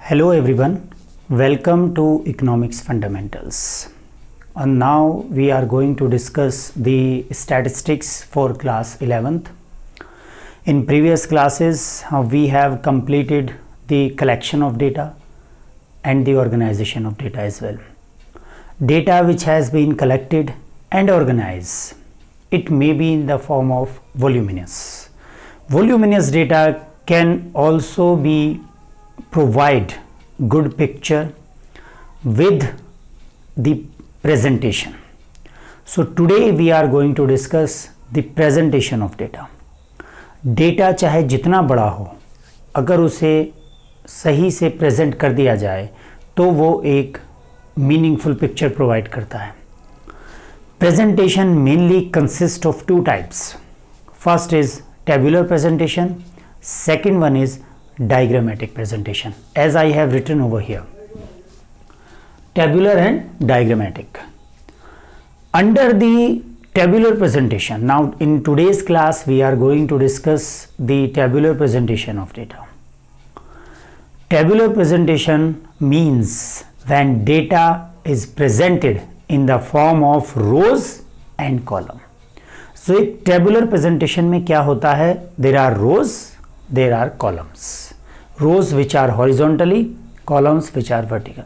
Hello everyone, welcome to Economics Fundamentals. And now we are going to discuss the statistics for class 11th. In previous classes, we have completed the collection of data and the organization of data as well. Data which has been collected and organized, it may be in the form of voluminous. Voluminous data can also be provide good picture with the presentation. So today we are going to discuss the presentation of data. Data चाहे जितना बड़ा हो, अगर उसे सही से present कर दिया जाए तो वो एक मीनिंगफुल पिक्चर प्रोवाइड करता है. Presentation mainly consists of two types. First is tabular presentation, second one is diagrammatic presentation, as I have written over here. Tabular and diagrammatic. Under the tabular presentation, now in today's class we are going to discuss the tabular presentation of data. Tabular presentation means when data is presented in the form of rows and column. So एक tabular presentation में क्या होता है? There are rows, there are columns. Rows which are horizontally, columns which are vertical.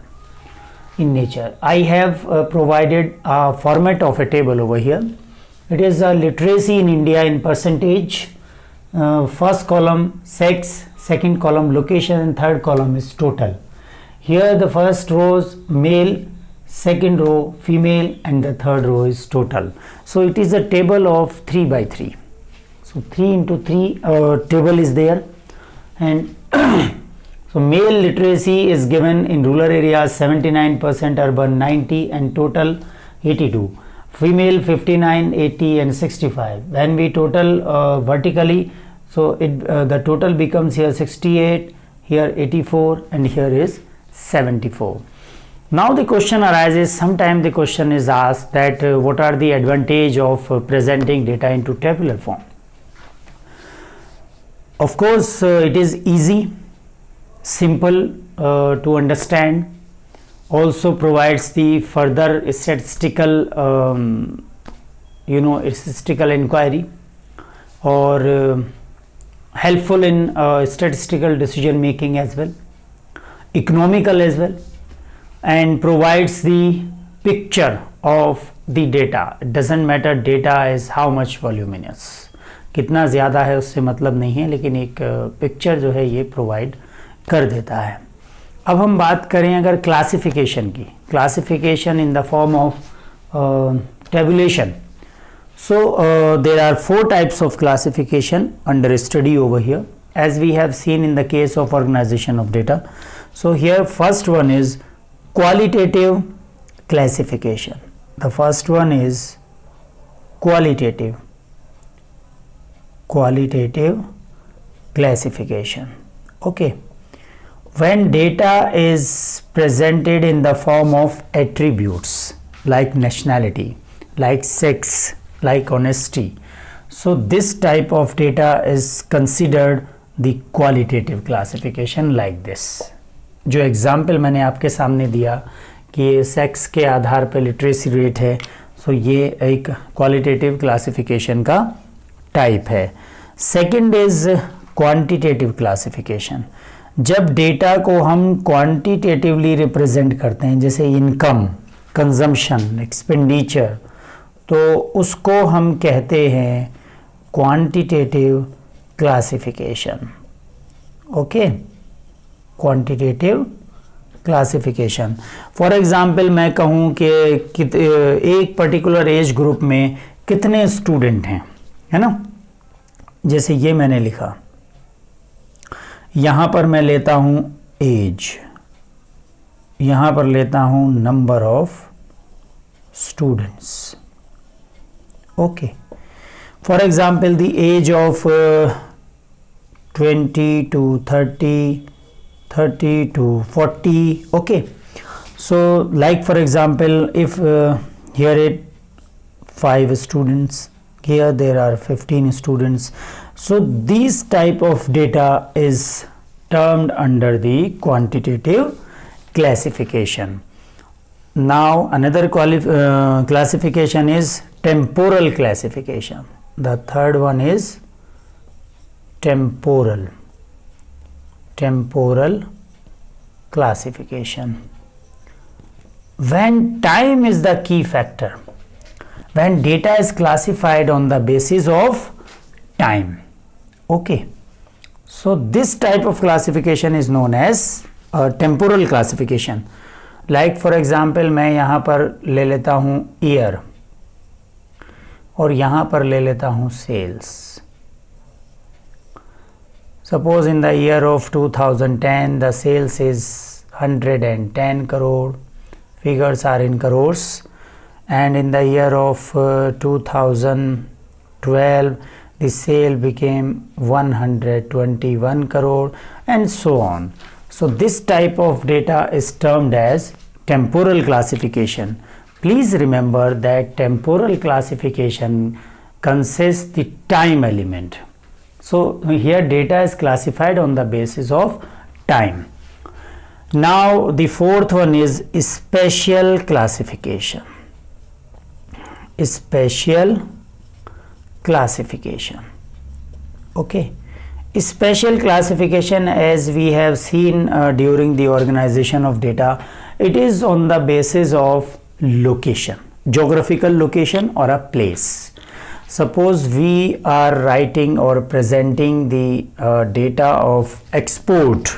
In nature, I have provided a format of a table over here. It is a literacy in India in percentage. First column sex, second column location, and third column is total. Here the first row is male, second row female, and the third row is total. So it is a table of 3 by 3. So 3 into 3 table is there, and so male literacy is given in rural areas 79%, urban 90, and total 82. Female 59, 80, and 65. When we total vertically, so the total becomes here 68, here 84, and here is 74. Now the question arises, sometimes the question is asked that what are the advantage of presenting data into tabular form. Of course, it is easy, simple to understand, also provides the further statistical statistical inquiry, or helpful in statistical decision making as well, economical as well, and provides the picture of the data. It doesn't matter data is how much voluminous, कितना ज़्यादा है उससे मतलब नहीं है, लेकिन एक picture जो है ये प्रोवाइड कर देता है. अब हम बात करें अगर क्लासिफिकेशन की, classification in the form of tabulation. So there are 4 types of classification under study over here, as we have seen in the case of organization of data. So here first one is qualitative classification. The first one is qualitative classification. Okay, when data is presented in the form of attributes like nationality, like sex, like honesty, so this type of data is considered the qualitative classification like this. जो example मैंने आपके सामने दिया कि sex के आधार पर literacy rate है, सो ये एक क्वालिटेटिव क्लासिफिकेशन का टाइप है. Second is quantitative classification. जब डेटा को हम क्वांटिटेटिवली रिप्रेजेंट करते हैं, जैसे इनकम, कंजम्पशन, एक्सपेंडिचर, तो उसको हम कहते हैं quantitative classification. Okay, quantitative classification. For example मैं कहूँ कि एक पर्टिकुलर एज ग्रुप में कितने स्टूडेंट हैं, है ना. जैसे ये मैंने लिखा, यहाँ पर मैं लेता हूँ एज, यहाँ पर लेता हूँ number of students. Okay, for example the age of 20 to 30, 30 to 40. Okay, so like for example, if here it 5 students, here there are 15 students, so these type of data is termed under the quantitative classification. Now another classification is temporal classification. The third one is temporal classification. When time is the key factor, when data is classified on the basis of time. Okay, so this type of classification is known as temporal classification. Like for example, मैं यहाँ पर ले लेता हूँ year और यहाँ पर ले लेता हूँ sales. Suppose in the year of 2010 the sales is 110 crore, figures are in crores, and in the year of 2012 the sale became 121 crore, and so on. So this type of data is termed as temporal classification. Please remember that temporal classification consists the time element. So here data is classified on the basis of time. Now the fourth one is spatial classification. Spatial classification. Okay. Spatial classification, as we have seen during the organization of data, it is on the basis of location, geographical location or a place. Suppose we are writing or presenting the data of export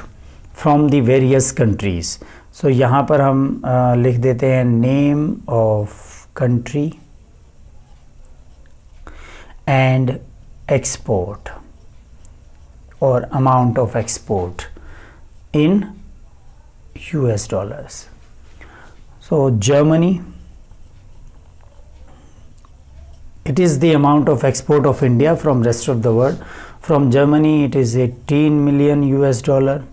from the various countries. So यहाँ पर हम लिख देते हैं name of country and export or amount of export in US dollars. So Germany, it is the amount of export of India from rest of the world. From Germany it is 18 million US dollar.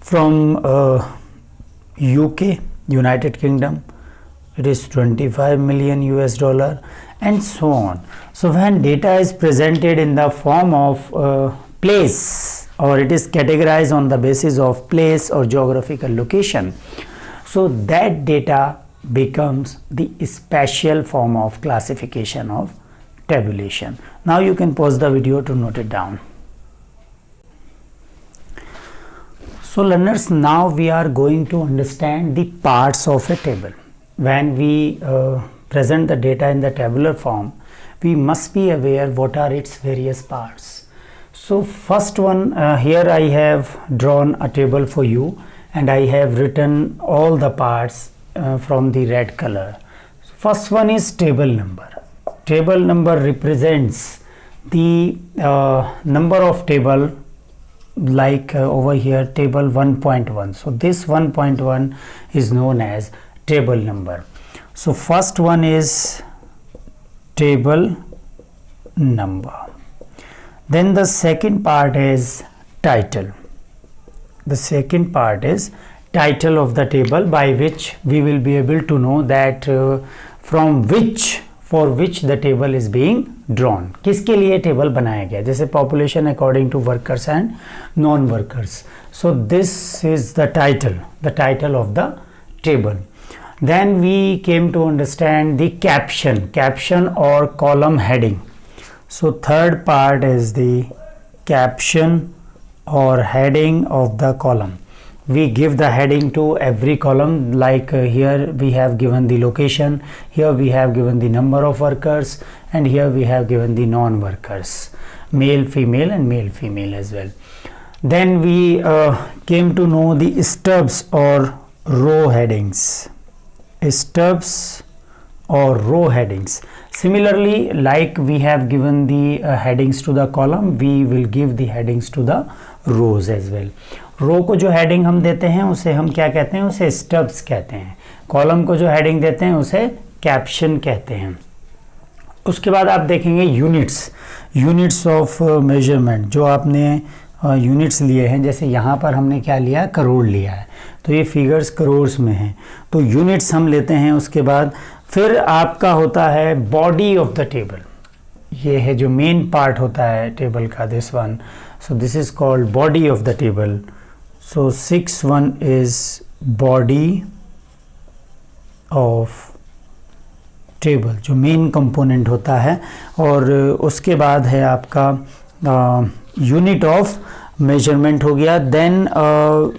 From UK, United Kingdom, it is 25 million US dollar, and so on. So when data is presented in the form of place, or it is categorized on the basis of place or geographical location, so that data becomes the spatial form of classification of tabulation. Now you can pause the video to note it down. So learners, now we are going to understand the parts of a table. When we present the data in the tabular form, we must be aware what are its various parts. So first one, here I have drawn a table for you, and I have written all the parts from the red color. First one is table number. Table number represents the number of table, like over here table 1.1. so this 1.1 is known as table number. So first one is table number. Then the second part is title. The second part is title of the table, by which we will be able to know that for which the table is being drawn. किसके लिए table बनाया गया, जैसे population according to workers and non-workers. So this is the title of the table. Then we came to understand the caption or column heading. So third part is the caption or heading of the column. We give the heading to every column, like here we have given the location, here we have given the number of workers, and here we have given the non-workers, male, female, and male, female as well. Then we came to know the stubs or row headings. Stubs or row headings. Similarly, like we have given the headings to the column, we will give the headings to the rows as well. रो को जो heading हम देते हैं उसे हम क्या कहते हैं, उसे स्टब्स कहते हैं. कॉलम को जो हेडिंग देते हैं उसे कैप्शन कहते हैं. उसके बाद आप देखेंगे यूनिट्स ऑफ मेजरमेंट. जो आपने यूनिट्स लिए हैं, जैसे यहाँ पर हमने क्या लिया, करोड़ लिया है, तो ये फिगर्स करोड़ में हैं, तो यूनिट्स हम लेते हैं. उसके बाद फिर आपका होता है बॉडी ऑफ द टेबल. ये है जो मेन पार्ट होता है टेबल का, this one, so this is called body of the table. So 6(1) is body of table, जो मेन कंपोनेंट होता है। और उसके बाद है आपका यूनिट ऑफ मेजरमेंट हो गया। Then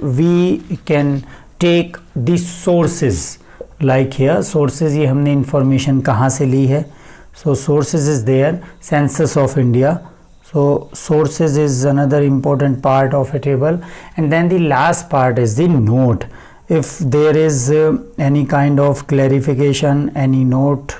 we can take the sources, like here sources, ये हमने इंफॉर्मेशन कहाँ से ली है। So sources is there, census of India. So sources is another important part of a table, and then the last part is the note. If there is any kind of clarification, any note,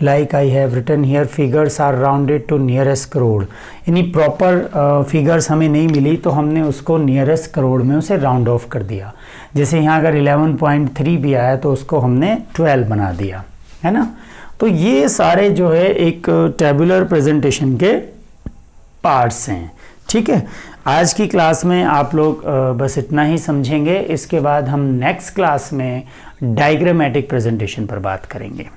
like I have written here, figures are rounded to nearest crore. यानी proper figures हमें नहीं मिली तो हमने उसको nearest crore में उसे round of कर दिया। जैसे यहाँ अगर 11.3 भी आया तो उसको हमने 12 बना दिया, है ना। तो ये सारे जो है एक टेबुलर प्रेजेंटेशन के पार्ट्स हैं, ठीक है। आज की क्लास में आप लोग बस इतना ही समझेंगे। इसके बाद हम नेक्स्ट क्लास में डायग्रामेटिक प्रेजेंटेशन पर बात करेंगे।